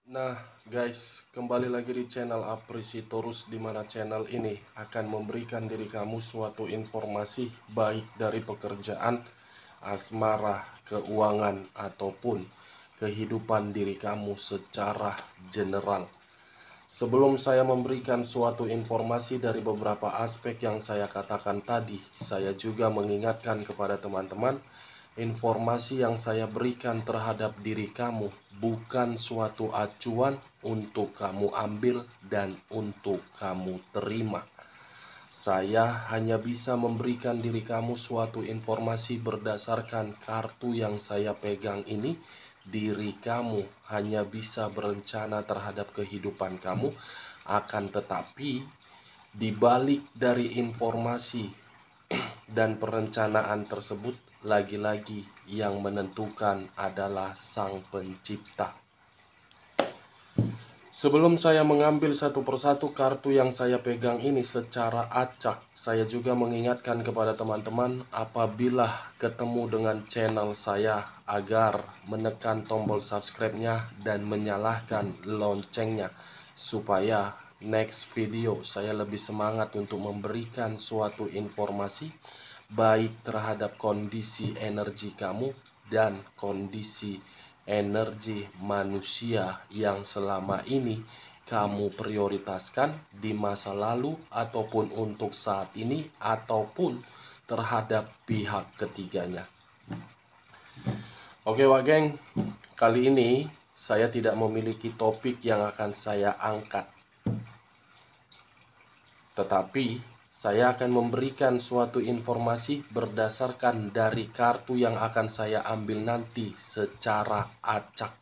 Nah guys, kembali lagi di channel Apresitorus, di mana channel ini akan memberikan diri kamu suatu informasi baik dari pekerjaan, asmara, keuangan, ataupun kehidupan diri kamu secara general. Sebelum saya memberikan suatu informasi dari beberapa aspek yang saya katakan tadi, saya juga mengingatkan kepada teman-teman, informasi yang saya berikan terhadap diri kamu bukan suatu acuan untuk kamu ambil dan untuk kamu terima. Saya hanya bisa memberikan diri kamu suatu informasi berdasarkan kartu yang saya pegang ini. Diri kamu hanya bisa berencana terhadap kehidupan kamu, akan tetapi di balik dari informasi dan perencanaan tersebut, lagi-lagi yang menentukan adalah Sang Pencipta. Sebelum saya mengambil satu persatu kartu yang saya pegang ini secara acak, saya juga mengingatkan kepada teman-teman apabila ketemu dengan channel saya agar menekan tombol subscribe-nya dan menyalakan loncengnya, supaya next video saya lebih semangat untuk memberikan suatu informasi baik terhadap kondisi energi kamu dan kondisi energi manusia yang selama ini kamu prioritaskan di masa lalu ataupun untuk saat ini ataupun terhadap pihak ketiganya. Oke Wak Geng, kali ini saya tidak memiliki topik yang akan saya angkat, tetapi saya akan memberikan suatu informasi berdasarkan dari kartu yang akan saya ambil nanti secara acak.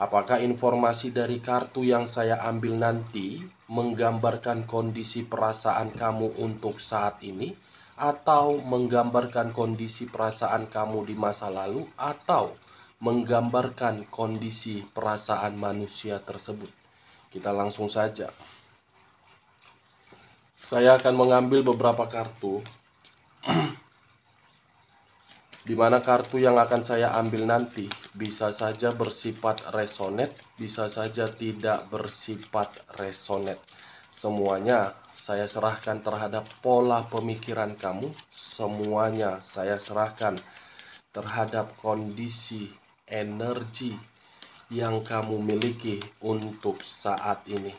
Apakah informasi dari kartu yang saya ambil nanti menggambarkan kondisi perasaan kamu untuk saat ini, atau menggambarkan kondisi perasaan kamu di masa lalu, atau menggambarkan kondisi perasaan manusia tersebut? Kita langsung saja. Saya akan mengambil beberapa kartu, di mana kartu yang akan saya ambil nanti bisa saja bersifat resonet, bisa saja tidak bersifat resonet. Semuanya saya serahkan terhadap pola pemikiran kamu, semuanya saya serahkan terhadap kondisi energi yang kamu miliki untuk saat ini.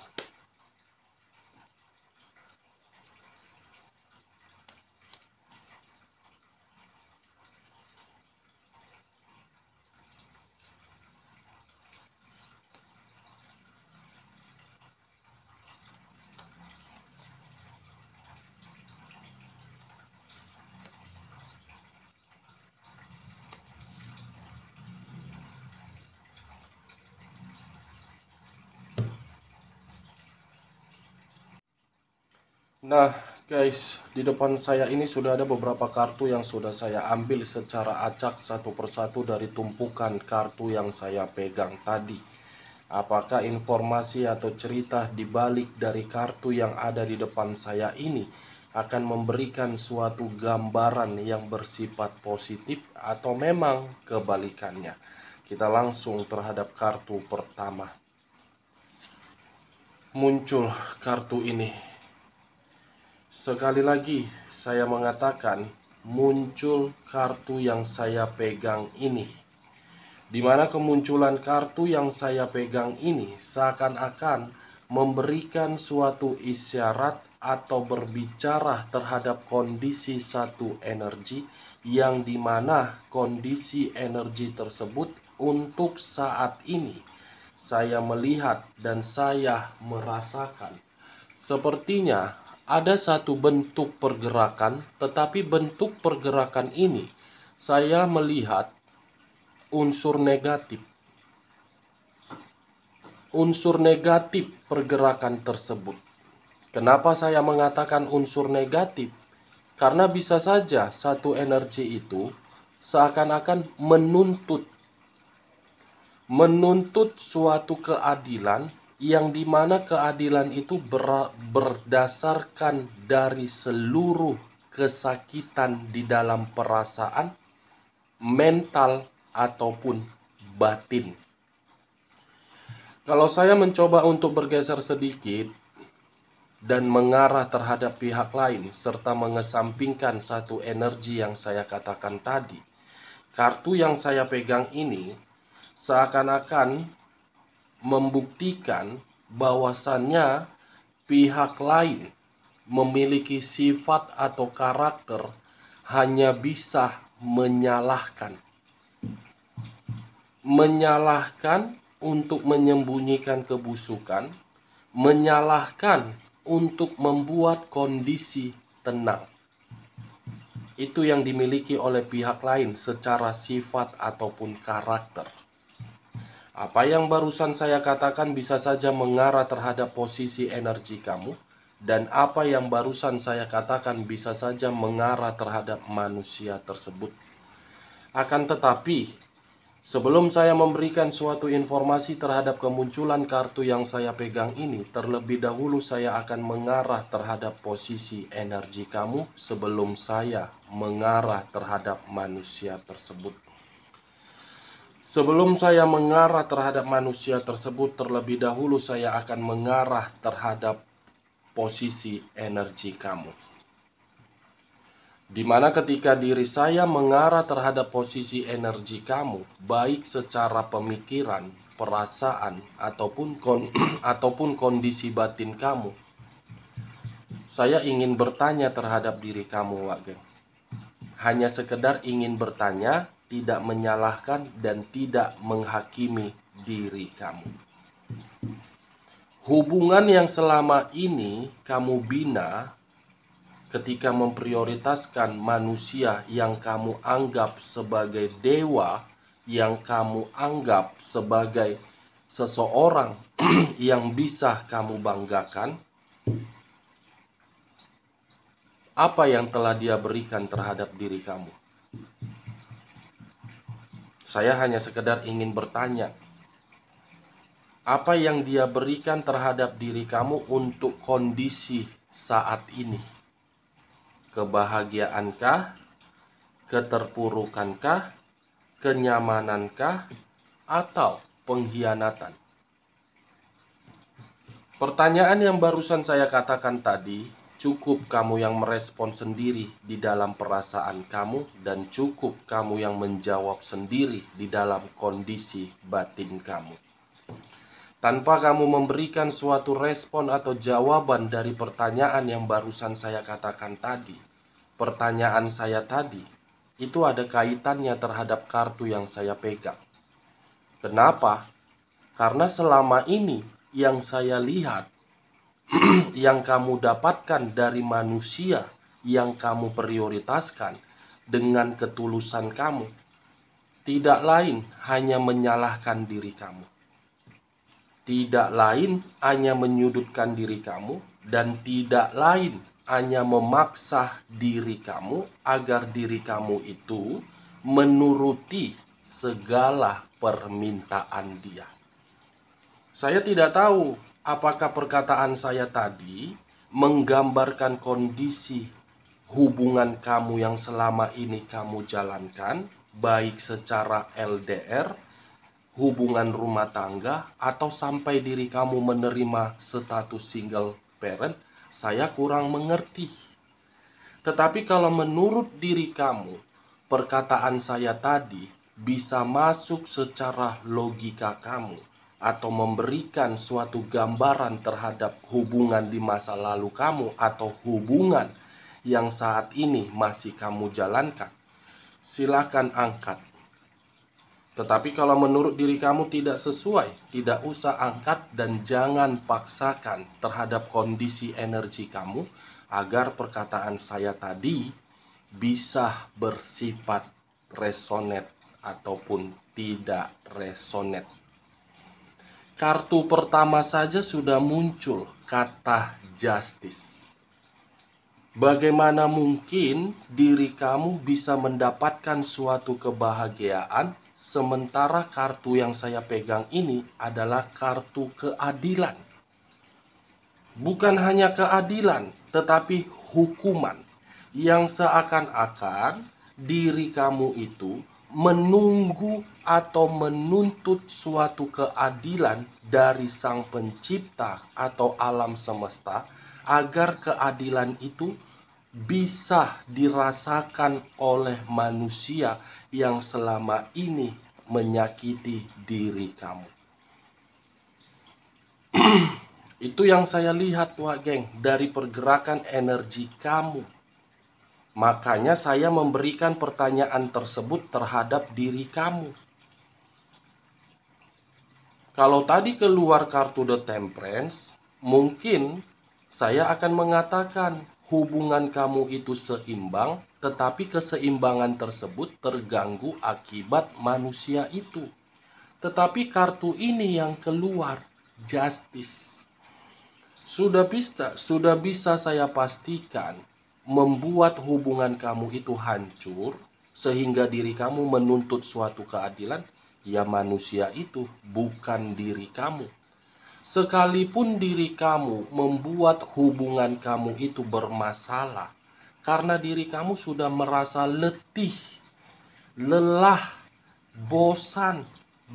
Nah guys, di depan saya ini sudah ada beberapa kartu yang sudah saya ambil secara acak satu persatu dari tumpukan kartu yang saya pegang tadi. Apakah informasi atau cerita di balik dari kartu yang ada di depan saya ini akan memberikan suatu gambaran yang bersifat positif atau memang kebalikannya? Kita langsung terhadap kartu pertama. Muncul kartu ini. Sekali lagi saya mengatakan, muncul kartu yang saya pegang ini, di mana kemunculan kartu yang saya pegang ini seakan-akan memberikan suatu isyarat atau berbicara terhadap kondisi satu energi, yang dimana kondisi energi tersebut untuk saat ini saya melihat dan saya merasakan sepertinya ada satu bentuk pergerakan, tetapi bentuk pergerakan ini saya melihat unsur negatif. Unsur negatif pergerakan tersebut. Kenapa saya mengatakan unsur negatif? Karena bisa saja satu energi itu seakan-akan menuntut suatu keadilan, yang dimana keadilan itu berdasarkan dari seluruh kesakitan di dalam perasaan, mental, ataupun batin. Kalau saya mencoba untuk bergeser sedikit dan mengarah terhadap pihak lain serta mengesampingkan satu energi yang saya katakan tadi, kartu yang saya pegang ini seakan-akan membuktikan bahwasannya pihak lain memiliki sifat atau karakter hanya bisa menyalahkan untuk menyembunyikan kebusukan, menyalahkan untuk membuat kondisi tenang. Itu yang dimiliki oleh pihak lain secara sifat ataupun karakter. Apa yang barusan saya katakan bisa saja mengarah terhadap posisi energi kamu, dan apa yang barusan saya katakan bisa saja mengarah terhadap manusia tersebut. Akan tetapi, sebelum saya memberikan suatu informasi terhadap kemunculan kartu yang saya pegang ini, terlebih dahulu saya akan mengarah terhadap posisi energi kamu sebelum saya mengarah terhadap manusia tersebut. Sebelum saya mengarah terhadap manusia tersebut, terlebih dahulu saya akan mengarah terhadap posisi energi kamu. Dimana ketika diri saya mengarah terhadap posisi energi kamu, baik secara pemikiran, perasaan, ataupun kondisi batin kamu, saya ingin bertanya terhadap diri kamu, Wak Geng. Hanya sekedar ingin bertanya, tidak menyalahkan dan tidak menghakimi diri kamu. Hubungan yang selama ini kamu bina ketika memprioritaskan manusia yang kamu anggap sebagai dewa, yang kamu anggap sebagai seseorang yang bisa kamu banggakan, apa yang telah dia berikan terhadap diri kamu? Saya hanya sekedar ingin bertanya, apa yang dia berikan terhadap diri kamu untuk kondisi saat ini? Kebahagiaankah? Keterpurukankah? Kenyamanankah? Atau pengkhianatan? Pertanyaan yang barusan saya katakan tadi, cukup kamu yang merespon sendiri di dalam perasaan kamu, dan cukup kamu yang menjawab sendiri di dalam kondisi batin kamu. Tanpa kamu memberikan suatu respon atau jawaban dari pertanyaan yang barusan saya katakan tadi, pertanyaan saya tadi, itu ada kaitannya terhadap kartu yang saya pegang. Kenapa? Karena selama ini yang saya lihat, yang kamu dapatkan dari manusia yang kamu prioritaskan dengan ketulusan kamu, tidak lain hanya menyalahkan diri kamu. Tidak lain hanya menyudutkan diri kamu, dan tidak lain hanya memaksa diri kamu agar diri kamu itu menuruti segala permintaan dia. Saya tidak tahu apakah perkataan saya tadi menggambarkan kondisi hubungan kamu yang selama ini kamu jalankan, baik secara LDR, hubungan rumah tangga, atau sampai diri kamu menerima status single parent. Saya kurang mengerti. Tetapi kalau menurut diri kamu, perkataan saya tadi bisa masuk secara logika kamu, atau memberikan suatu gambaran terhadap hubungan di masa lalu kamu, atau hubungan yang saat ini masih kamu jalankan, silakan angkat. Tetapi kalau menurut diri kamu tidak sesuai, tidak usah angkat dan jangan paksakan terhadap kondisi energi kamu agar perkataan saya tadi bisa bersifat resonate ataupun tidak resonate. Kartu pertama saja sudah muncul kata justice. Bagaimana mungkin diri kamu bisa mendapatkan suatu kebahagiaan sementara kartu yang saya pegang ini adalah kartu keadilan? Bukan hanya keadilan, tetapi hukuman yang seakan-akan diri kamu itu menunggu atau menuntut suatu keadilan dari Sang Pencipta atau alam semesta, agar keadilan itu bisa dirasakan oleh manusia yang selama ini menyakiti diri kamu. Itu yang saya lihat, wah geng, dari pergerakan energi kamu. Makanya saya memberikan pertanyaan tersebut terhadap diri kamu. Kalau tadi keluar kartu The Temperance, mungkin saya akan mengatakan hubungan kamu itu seimbang, tetapi keseimbangan tersebut terganggu akibat manusia itu. Tetapi kartu ini yang keluar, Justice. Sudah bisa saya pastikan membuat hubungan kamu itu hancur sehingga diri kamu menuntut suatu keadilan, ya manusia itu, bukan diri kamu. Sekalipun diri kamu membuat hubungan kamu itu bermasalah karena diri kamu sudah merasa letih, lelah, bosan,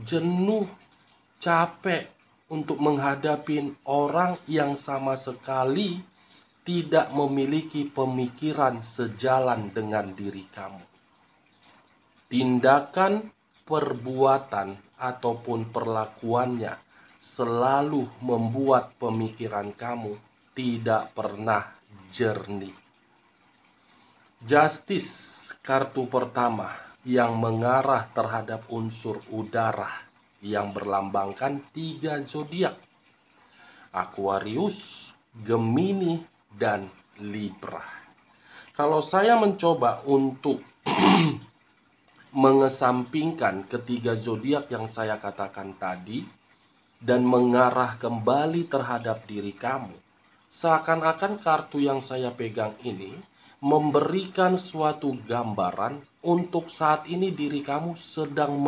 jenuh, capek untuk menghadapi orang yang sama sekali tidak memiliki pemikiran sejalan dengan diri kamu. Tindakan, perbuatan, ataupun perlakuannya selalu membuat pemikiran kamu tidak pernah jernih. Justice, kartu pertama yang mengarah terhadap unsur udara yang berlambangkan 3 zodiak: Aquarius, Gemini, dan Libra. Kalau saya mencoba untuk mengesampingkan ketiga zodiak yang saya katakan tadi dan mengarah kembali terhadap diri kamu, seakan-akan kartu yang saya pegang ini memberikan suatu gambaran untuk saat ini diri kamu sedang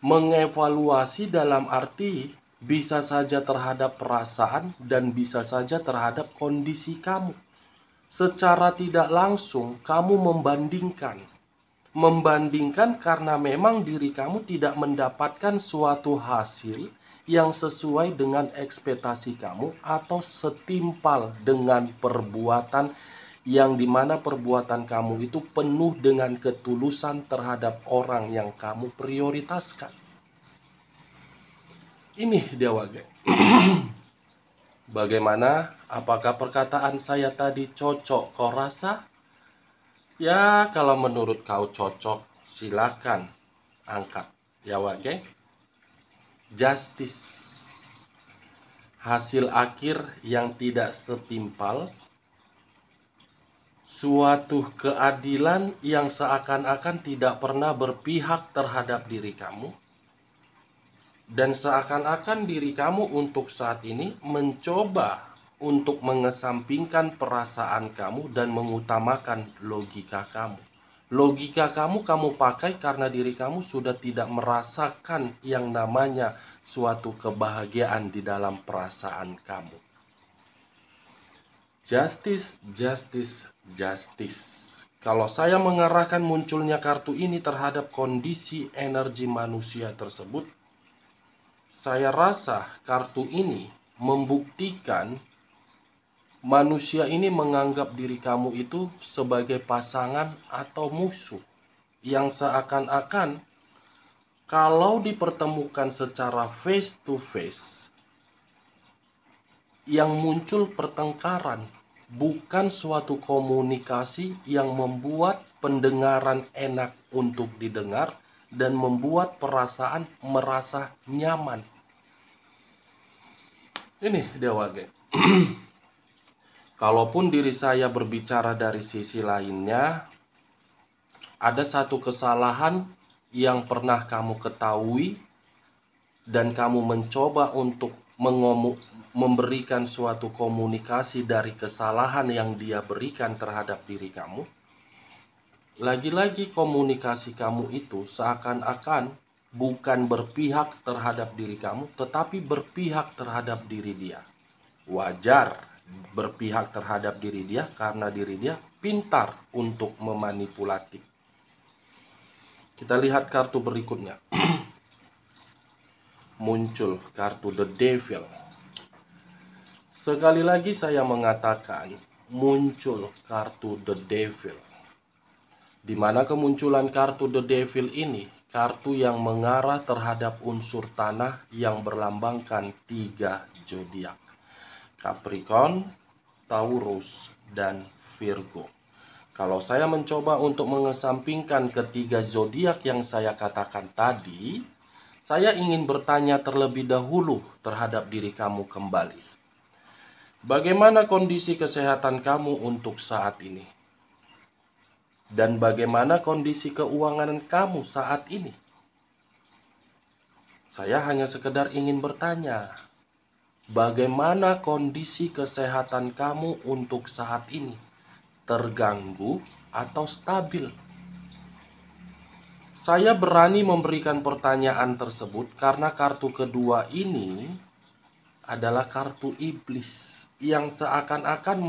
mengevaluasi dalam arti bisa saja terhadap perasaan dan bisa saja terhadap kondisi kamu. Secara tidak langsung kamu membandingkan karena memang diri kamu tidak mendapatkan suatu hasil yang sesuai dengan ekspektasi kamu atau setimpal dengan perbuatan yang dimana perbuatan kamu itu penuh dengan ketulusan terhadap orang yang kamu prioritaskan. Ini dia wage. Bagaimana? Apakah perkataan saya tadi cocok kau rasa? Ya, kalau menurut kau cocok, silakan angkat. Ya wage. Justice. Hasil akhir yang tidak setimpal, suatu keadilan yang seakan-akan tidak pernah berpihak terhadap diri kamu, dan seakan-akan diri kamu untuk saat ini mencoba untuk mengesampingkan perasaan kamu dan mengutamakan logika kamu. Logika kamu pakai karena diri kamu sudah tidak merasakan yang namanya suatu kebahagiaan di dalam perasaan kamu. Justice, justice, justice. Kalau saya mengarahkan munculnya kartu ini terhadap kondisi energi manusia tersebut, saya rasa kartu ini membuktikan manusia ini menganggap diri kamu itu sebagai pasangan atau musuh, yang seakan-akan kalau dipertemukan secara face to face, yang muncul pertengkaran, bukan suatu komunikasi yang membuat pendengaran enak untuk didengar dan membuat perasaan merasa nyaman. Ini dia wage. Kalaupun diri saya berbicara dari sisi lainnya, ada satu kesalahan yang pernah kamu ketahui dan kamu mencoba untuk memberikan suatu komunikasi dari kesalahan yang dia berikan terhadap diri kamu. Lagi-lagi komunikasi kamu itu seakan-akan bukan berpihak terhadap diri kamu, tetapi berpihak terhadap diri dia. Wajar berpihak terhadap diri dia karena diri dia pintar untuk memanipulatif. Kita lihat kartu berikutnya. Muncul kartu The Devil. Sekali lagi saya mengatakan, muncul kartu The Devil. Di mana kemunculan kartu The Devil ini, kartu yang mengarah terhadap unsur tanah yang berlambangkan 3 zodiak. Capricorn, Taurus, dan Virgo. Kalau saya mencoba untuk mengesampingkan ketiga zodiak yang saya katakan tadi, saya ingin bertanya terlebih dahulu terhadap diri kamu kembali. Bagaimana kondisi kesehatan kamu untuk saat ini? Dan bagaimana kondisi keuangan kamu saat ini? Saya hanya sekedar ingin bertanya, bagaimana kondisi kesehatan kamu untuk saat ini? Terganggu atau stabil? Saya berani memberikan pertanyaan tersebut karena kartu kedua ini adalah kartu iblis yang seakan-akan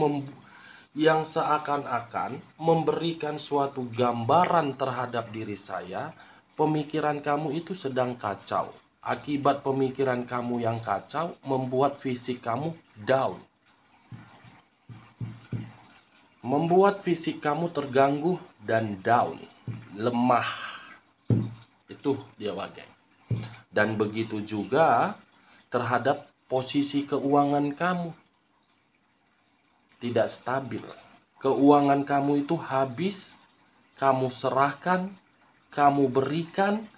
memberikan suatu gambaran terhadap diri saya. Pemikiran kamu itu sedang kacau. Akibat pemikiran kamu yang kacau membuat fisik kamu down. Membuat fisik kamu terganggu dan down, lemah. Itu dia wagai. Dan begitu juga terhadap posisi keuangan kamu. Tidak stabil. Keuangan kamu itu habis, kamu serahkan, kamu berikan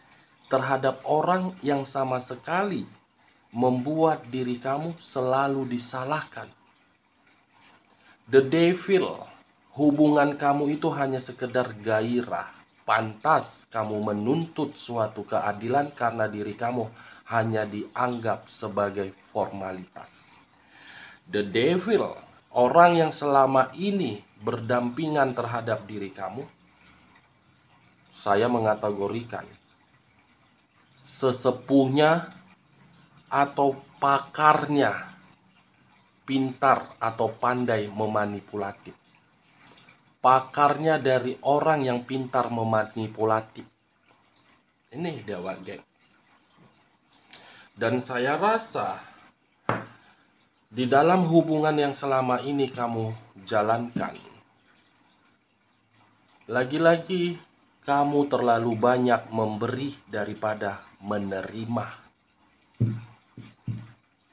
terhadap orang yang sama sekali membuat diri kamu selalu disalahkan. The Devil, hubungan kamu itu hanya sekedar gairah. Pantas kamu menuntut suatu keadilan karena diri kamu hanya dianggap sebagai formalitas. The Devil, orang yang selama ini berdampingan terhadap diri kamu, saya mengategorikan sesepuhnya atau pakarnya pintar atau pandai memanipulatif. Pakarnya dari orang yang pintar memanipulatif. Ini dewa geng. Dan saya rasa di dalam hubungan yang selama ini kamu jalankan, lagi-lagi kamu terlalu banyak memberi daripada menerima.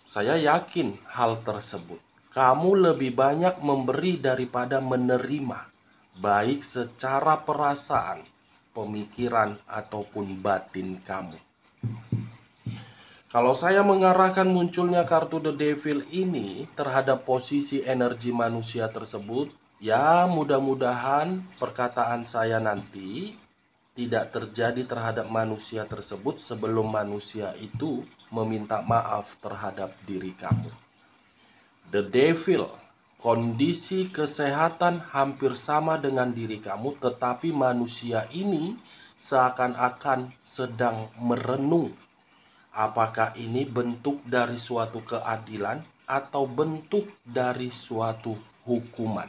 Saya yakin hal tersebut. Kamu lebih banyak memberi daripada menerima, baik secara perasaan, pemikiran, ataupun batin kamu. Kalau saya mengarahkan munculnya kartu The Devil ini terhadap posisi energi manusia tersebut, ya mudah-mudahan perkataan saya nanti tidak terjadi terhadap manusia tersebut sebelum manusia itu meminta maaf terhadap diri kamu. The Devil, kondisi kesehatan hampir sama dengan diri kamu, tetapi manusia ini seakan-akan sedang merenung. Apakah ini bentuk dari suatu keadilan atau bentuk dari suatu hukuman?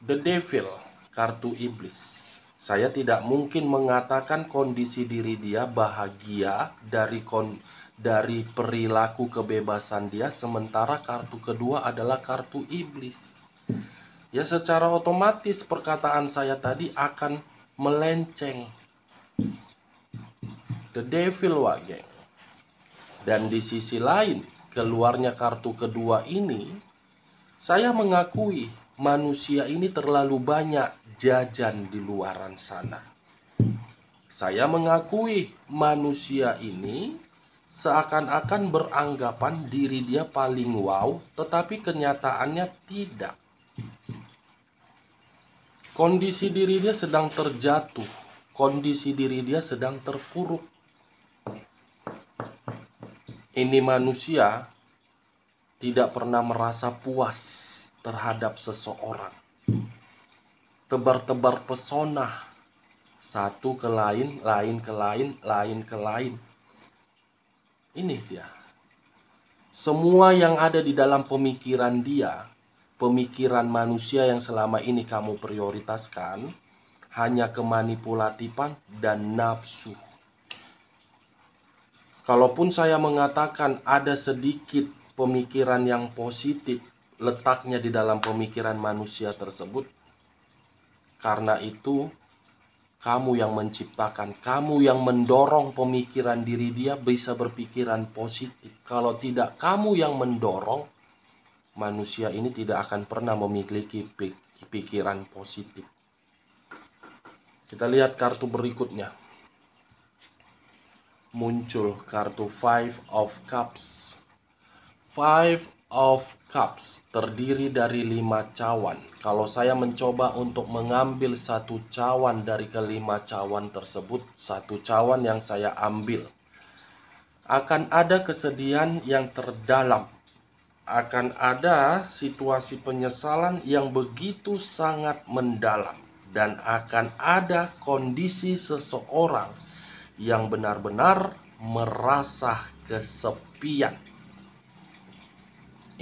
The Devil, kartu iblis. Saya tidak mungkin mengatakan kondisi diri dia bahagia dari perilaku kebebasan dia, sementara kartu kedua adalah kartu iblis. Ya, secara otomatis perkataan saya tadi akan melenceng. The Devil wageng. Dan di sisi lain, keluarnya kartu kedua ini, saya mengakui manusia ini terlalu banyak jajan di luaran sana. Saya mengakui manusia ini seakan-akan beranggapan diri dia paling wow, tetapi kenyataannya tidak. Kondisi diri dia sedang terjatuh, kondisi diri dia sedang terpuruk. Ini manusia tidak pernah merasa puas terhadap seseorang. Tebar-tebar pesona, satu ke lain, lain ke lain, lain ke lain. Ini dia. Semua yang ada di dalam pemikiran dia, pemikiran manusia yang selama ini kamu prioritaskan, hanya kemanipulatifan dan nafsu. Kalaupun saya mengatakan ada sedikit pemikiran yang positif letaknya di dalam pemikiran manusia tersebut, karena itu kamu yang menciptakan, kamu yang mendorong pemikiran diri dia bisa berpikiran positif. Kalau tidak kamu yang mendorong, manusia ini tidak akan pernah memiliki pikiran positif. Kita lihat kartu berikutnya. Muncul kartu Five of Cups. Five of Cups terdiri dari 5 cawan. Kalau saya mencoba untuk mengambil satu cawan dari kelima cawan tersebut, satu cawan yang saya ambil, akan ada kesedihan yang terdalam. Akan ada situasi penyesalan yang begitu sangat mendalam. Dan akan ada kondisi seseorang yang benar-benar merasa kesepian.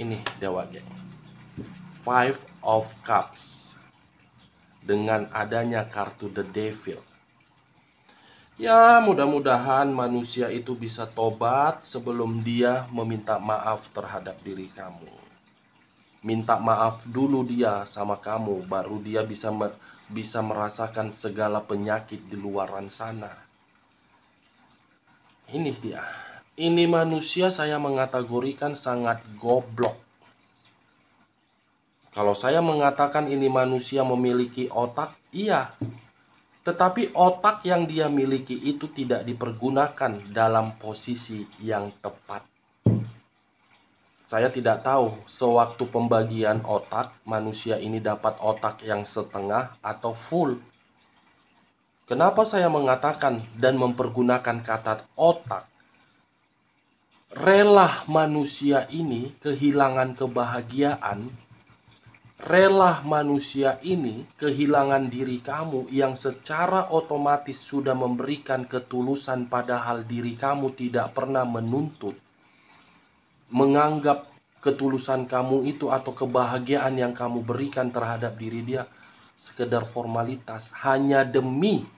Ini Dewa Geng. Five of Cups. Dengan adanya kartu The Devil. Ya, mudah-mudahan manusia itu bisa tobat sebelum dia meminta maaf terhadap diri kamu. Minta maaf dulu dia sama kamu, baru dia bisa merasakan segala penyakit di luaran sana. Ini dia. Ini manusia saya mengategorikan sangat goblok. Kalau saya mengatakan ini manusia memiliki otak, iya. Tetapi otak yang dia miliki itu tidak dipergunakan dalam posisi yang tepat. Saya tidak tahu sewaktu pembagian otak, manusia ini dapat otak yang setengah atau full. Kenapa saya mengatakan dan mempergunakan kata otak? Rela manusia ini kehilangan kebahagiaan, rela manusia ini kehilangan diri kamu yang secara otomatis sudah memberikan ketulusan padahal diri kamu tidak pernah menuntut, menganggap ketulusan kamu itu atau kebahagiaan yang kamu berikan terhadap diri dia sekedar formalitas hanya demi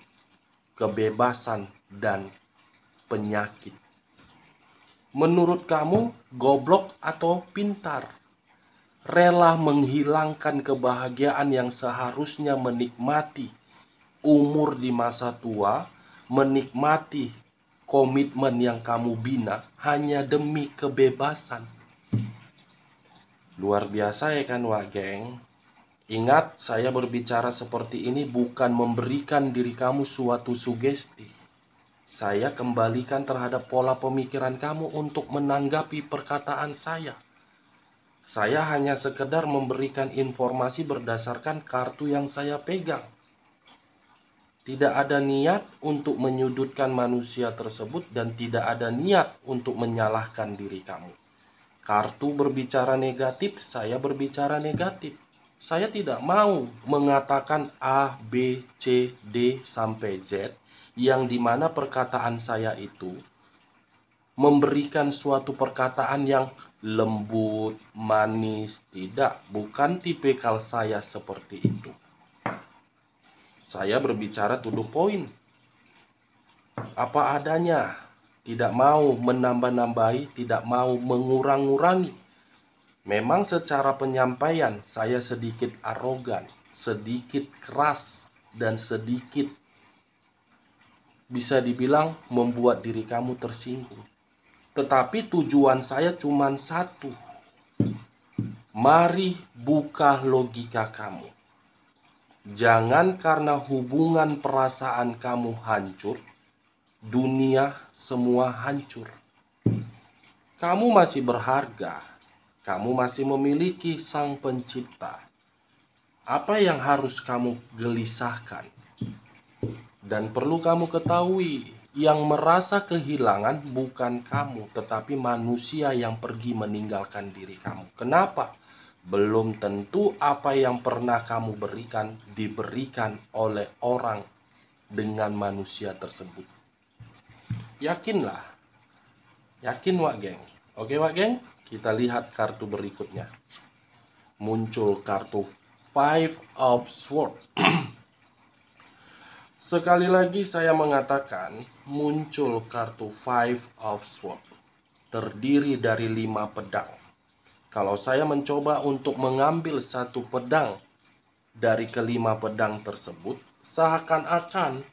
kebebasan dan penyakit. Menurut kamu goblok atau pintar? Rela menghilangkan kebahagiaan yang seharusnya menikmati umur di masa tua, menikmati komitmen yang kamu bina hanya demi kebebasan. Luar biasa ya kan, Wak Geng? Ingat, saya berbicara seperti ini bukan memberikan diri kamu suatu sugesti. Saya kembalikan terhadap pola pemikiran kamu untuk menanggapi perkataan saya. Saya hanya sekedar memberikan informasi berdasarkan kartu yang saya pegang. Tidak ada niat untuk menyudutkan manusia tersebut dan tidak ada niat untuk menyalahkan diri kamu. Kartu berbicara negatif, saya berbicara negatif. Saya tidak mau mengatakan A, B, C, D, sampai Z, yang dimana perkataan saya itu memberikan suatu perkataan yang lembut, manis. Tidak, bukan tipikal saya seperti itu. Saya berbicara to the point. Apa adanya. Tidak mau menambah-nambahi, tidak mau mengurang-ngurangi. Memang secara penyampaian saya sedikit arogan, sedikit keras, dan sedikit bisa dibilang membuat diri kamu tersinggung. Tetapi tujuan saya cuma satu. Mari buka logika kamu. Jangan karena hubungan perasaan kamu hancur, dunia semua hancur. Kamu masih berharga. Kamu masih memiliki Sang Pencipta. Apa yang harus kamu gelisahkan? Dan perlu kamu ketahui, yang merasa kehilangan bukan kamu, tetapi manusia yang pergi meninggalkan diri kamu. Kenapa? Belum tentu apa yang pernah kamu berikan diberikan oleh orang dengan manusia tersebut. Yakinlah. Yakin, Wak Geng. Oke, Wak Geng? Kita lihat kartu berikutnya. Muncul kartu Five of Swords. Sekali lagi saya mengatakan, muncul kartu Five of Swords, terdiri dari 5 pedang. Kalau saya mencoba untuk mengambil satu pedang dari kelima pedang tersebut, seakan-akan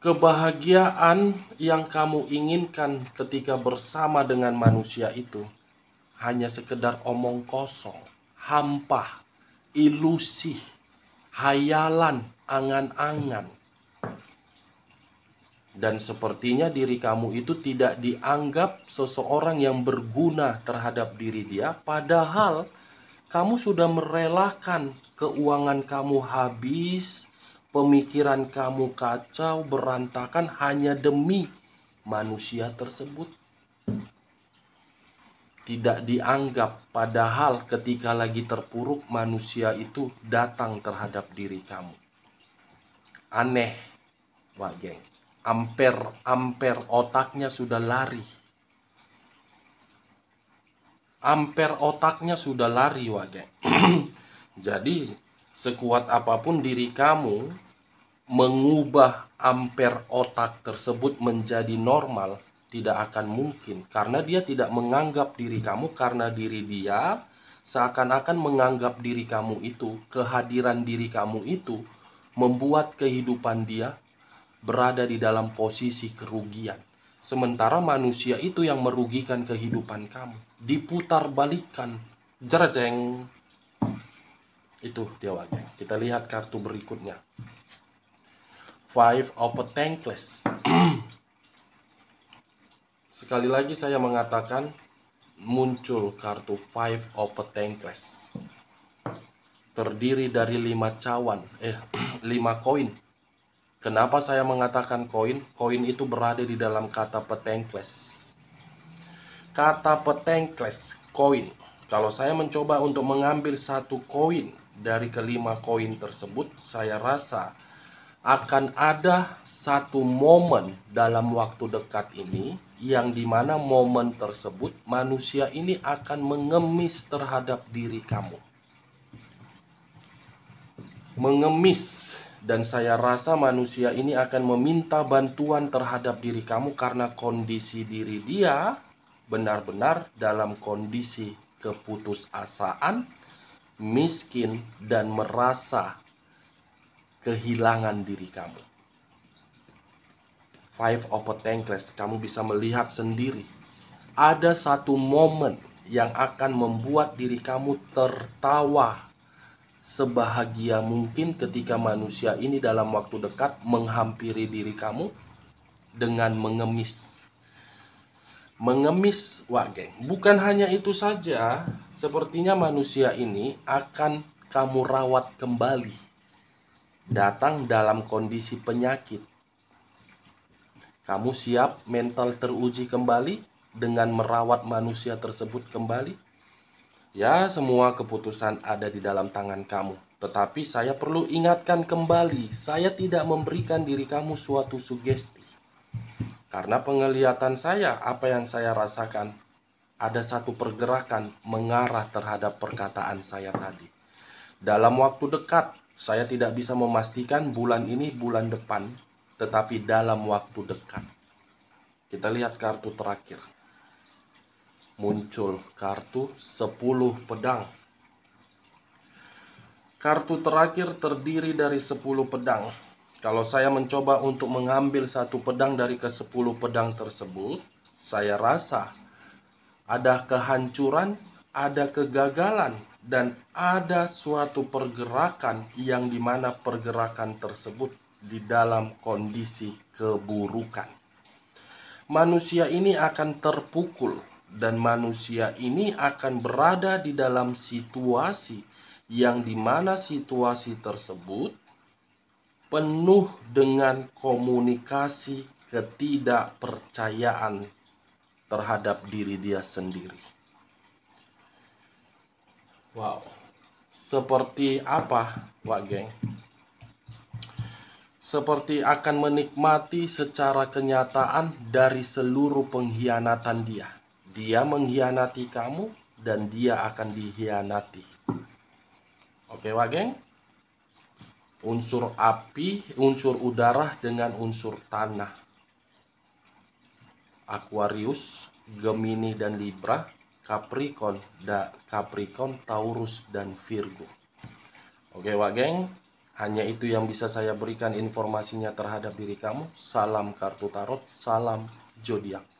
kebahagiaan yang kamu inginkan ketika bersama dengan manusia itu hanya sekedar omong kosong, hampa, ilusi, hayalan, angan-angan. Dan sepertinya diri kamu itu tidak dianggap seseorang yang berguna terhadap diri dia, padahal kamu sudah merelakan keuangan kamu habis, pemikiran kamu kacau, berantakan hanya demi manusia tersebut. Tidak dianggap, padahal ketika lagi terpuruk manusia itu datang terhadap diri kamu. Aneh, Wak Geng. Ampere otaknya sudah lari. Ampere otaknya sudah lari, Wak Geng. Jadi, sekuat apapun diri kamu mengubah ampere otak tersebut menjadi normal, tidak akan mungkin. Karena dia tidak menganggap diri kamu, karena diri dia seakan-akan menganggap diri kamu itu, kehadiran diri kamu itu, membuat kehidupan dia berada di dalam posisi kerugian. Sementara manusia itu yang merugikan kehidupan kamu. Diputar balikan. Jreng. Itu dia, Wak Geng. Kita lihat kartu berikutnya. Five of Pentacles. Sekali lagi saya mengatakan, muncul kartu Five of Pentacles, terdiri dari 5 cawan, 5 koin. Kenapa saya mengatakan koin? Koin itu berada di dalam kata Pentacles. Kata Pentacles, koin. Kalau saya mencoba untuk mengambil satu koin dari kelima koin tersebut, saya rasa akan ada satu momen dalam waktu dekat ini, yang dimana momen tersebut manusia ini akan mengemis terhadap diri kamu. Mengemis. Dan saya rasa manusia ini akan meminta bantuan terhadap diri kamu karena kondisi diri dia benar-benar dalam kondisi keputusasaan, miskin, dan merasa kehilangan diri kamu. Five of Pentacles, kamu bisa melihat sendiri. Ada satu momen yang akan membuat diri kamu tertawa sebahagia mungkin ketika manusia ini dalam waktu dekat menghampiri diri kamu dengan mengemis. Mengemis, Wak Geng. Bukan hanya itu saja, sepertinya manusia ini akan kamu rawat kembali. Datang dalam kondisi penyakit. Kamu siap mental teruji kembali dengan merawat manusia tersebut kembali? Ya, semua keputusan ada di dalam tangan kamu. Tetapi saya perlu ingatkan kembali, saya tidak memberikan diri kamu suatu sugesti. Karena penglihatan saya, apa yang saya rasakan, ada satu pergerakan mengarah terhadap perkataan saya tadi. Dalam waktu dekat, saya tidak bisa memastikan bulan ini, bulan depan, tetapi dalam waktu dekat. Kita lihat kartu terakhir. Muncul kartu 10 pedang. Kartu terakhir terdiri dari 10 pedang. Kalau saya mencoba untuk mengambil satu pedang dari ke-10 pedang tersebut, saya rasa ada kehancuran, ada kegagalan, dan ada suatu pergerakan yang dimana pergerakan tersebut di dalam kondisi keburukan. Manusia ini akan terpukul, dan manusia ini akan berada di dalam situasi yang dimana situasi tersebut penuh dengan komunikasi ketidakpercayaan terhadap diri dia sendiri. Wow, seperti apa, Wak Geng? Seperti akan menikmati secara kenyataan dari seluruh pengkhianatan dia. Dia mengkhianati kamu dan dia akan dikhianati. Oke, Wak Geng? unsur api, unsur udara dengan unsur tanah. Aquarius, Gemini dan Libra, Capricorn, Taurus dan Virgo. Oke Wak geng, hanya itu yang bisa saya berikan informasinya terhadap diri kamu. Salam kartu tarot, salam zodiak.